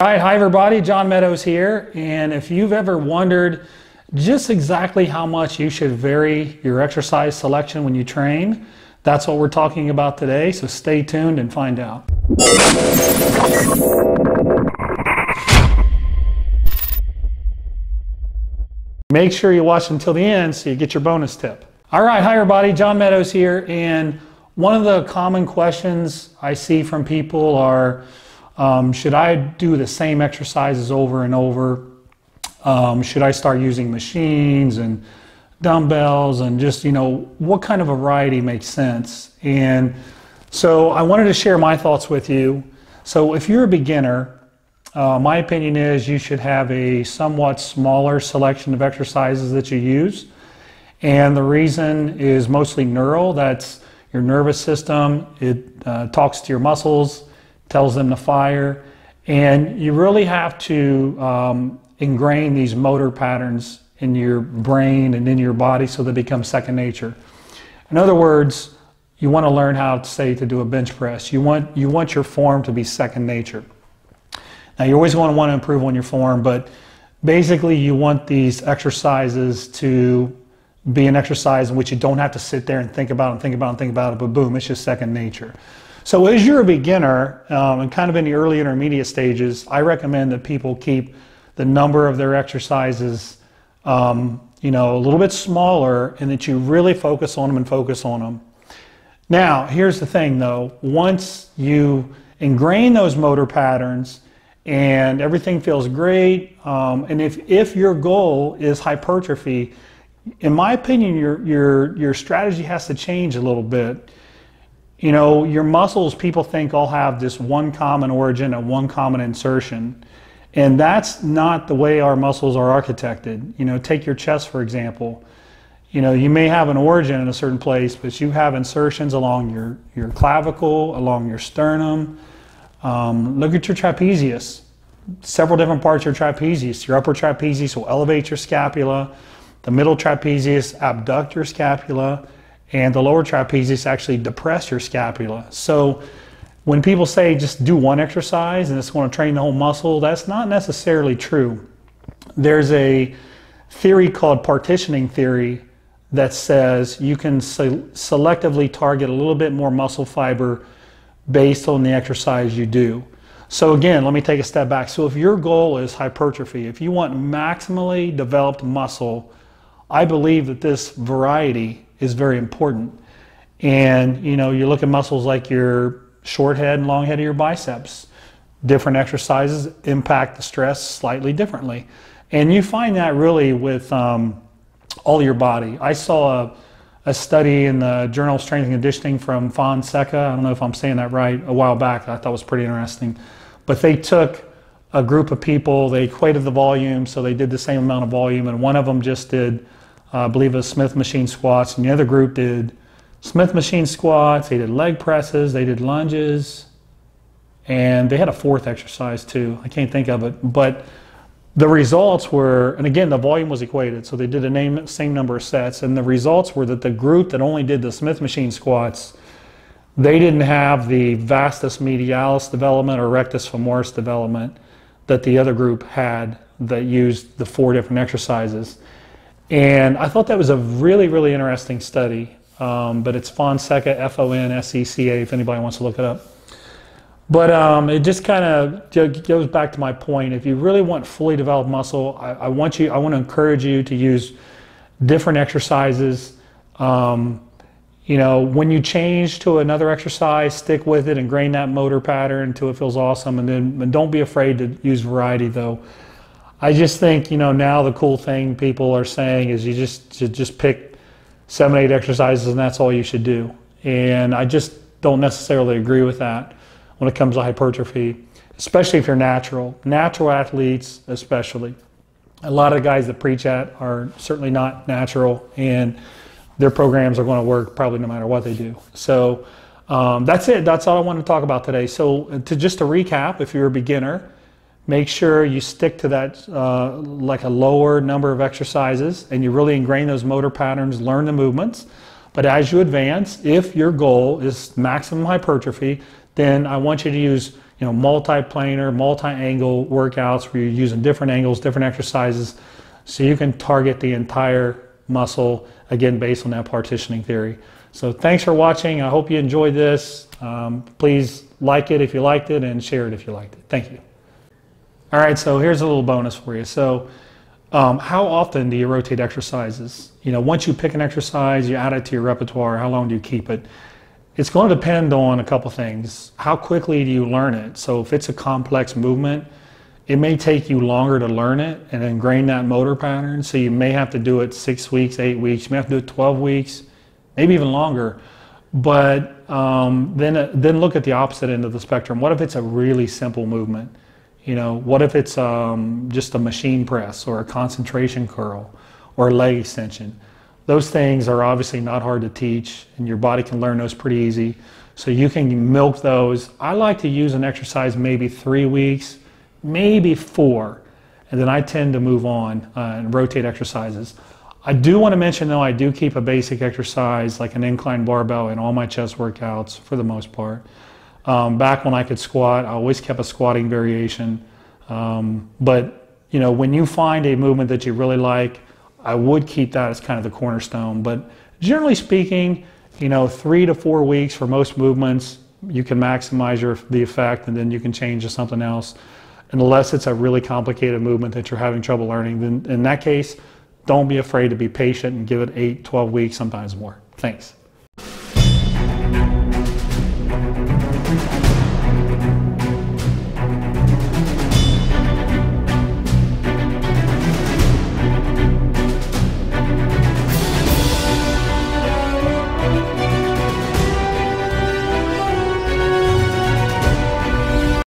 Hi everybody, John Meadows here, and if you've ever wondered just exactly how much you should vary your exercise selection when you train, that's what we're talking about today, so stay tuned and find out. Make sure you watch until the end so you get your bonus tip. Alright, hi everybody, John Meadows here, and one of the common questions I see from people are, should I do the same exercises over and over? Should I start using machines and dumbbells and just, what kind of variety makes sense? And so I wanted to share my thoughts with you. So if you're a beginner, my opinion is you should have a somewhat smaller selection of exercises that you use. And the reason is mostly neural. That's your nervous system. It talks to your muscles, tells them to fire, and you really have to ingrain these motor patterns in your brain and in your body so they become second nature. In other words, you want to learn how to, say, to do a bench press. You want your form to be second nature. Now you always want to improve on your form, but basically you want these exercises to be an exercise in which you don't have to sit there and think about it, but boom, it's just second nature. So as you're a beginner and kind of in the early intermediate stages, I recommend that people keep the number of their exercises a little bit smaller, and that you really focus on them. Now, here's the thing though, once you ingrain those motor patterns and everything feels great, and if your goal is hypertrophy, in my opinion, your strategy has to change a little bit. Your muscles, people think, all have this one common origin and one common insertion. And that's not the way our muscles are architected. Take your chest, for example. You may have an origin in a certain place, but you have insertions along your clavicle, along your sternum. Look at your trapezius. Several different parts of your trapezius. Your upper trapezius will elevate your scapula. The middle trapezius abduct your scapula. And the lower trapezius actually depress your scapula. So when people say just do one exercise and it's going to train the whole muscle, that's not necessarily true. There's a theory called partitioning theory that says you can selectively target a little bit more muscle fiber based on the exercise you do. So again, let me take a step back. So if your goal is hypertrophy, if you want maximally developed muscle, I believe that this variety is very important. And you look at muscles like your short head and long head of your biceps. Different exercises impact the stress slightly differently. And you find that really with all your body. I saw a study in the Journal of Strength and Conditioning from Fonseca, I don't know if I'm saying that right, a while back. I thought it was pretty interesting. But they took a group of people, they equated the volume, so they did the same amount of volume, and one of them just did, I believe it was Smith machine squats, and the other group did Smith machine squats, they did leg presses, they did lunges, and they had a fourth exercise too. I can't think of it, but the results were, and again, the volume was equated, so they did the same number of sets, and the results were that the group that only did the Smith machine squats, they didn't have the vastus medialis development or rectus femoris development that the other group had that used the 4 different exercises. And I thought that was a really, really interesting study. But it's Fonseca, F-O-N-S-E-C-A, if anybody wants to look it up. But it just kind of goes back to my point. If you really want fully developed muscle, I want to encourage you to use different exercises. When you change to another exercise, stick with it, ingrain that motor pattern until it feels awesome, and don't be afraid to use variety though. I just think, now the cool thing people are saying is you just pick 7, 8 exercises and that's all you should do. And I just don't necessarily agree with that when it comes to hypertrophy, especially if you're natural. Natural athletes especially. A lot of the guys that preach that are certainly not natural, and their programs are going to work probably no matter what they do. So that's it. That's all I want to talk about today. So just to recap, if you're a beginner, make sure you stick to that like a lower number of exercises, and you really ingrain those motor patterns, learn the movements. But as you advance, if your goal is maximum hypertrophy, then I want you to use multi-planar, multi-angle workouts where you're using different angles, different exercises, so you can target the entire muscle, again, based on that partitioning theory. So thanks for watching. I hope you enjoyed this. Please like it if you liked it and share it if you liked it. Thank you. All right, so here's a little bonus for you. So how often do you rotate exercises? Once you pick an exercise, you add it to your repertoire, how long do you keep it? It's going to depend on a couple things. How quickly do you learn it? So if it's a complex movement, it may take you longer to learn it and ingrain that motor pattern. So you may have to do it 6 weeks, 8 weeks. You may have to do it 12 weeks, maybe even longer. But then look at the opposite end of the spectrum. What if it's a really simple movement? What if it's just a machine press or a concentration curl or a leg extension? Those things are obviously not hard to teach, and your body can learn those pretty easy. So you can milk those. I like to use an exercise maybe 3 weeks, maybe 4, and then I tend to move on and rotate exercises. I do want to mention, though, I do keep a basic exercise like an incline barbell in all my chest workouts for the most part. Back when I could squat, I always kept a squatting variation. But when you find a movement that you really like, I would keep that as kind of the cornerstone. But generally speaking, 3 to 4 weeks for most movements, you can maximize the effect, and then you can change to something else. Unless it's a really complicated movement that you're having trouble learning, then in that case, don't be afraid to be patient and give it 8, 12 weeks, sometimes more. Thanks.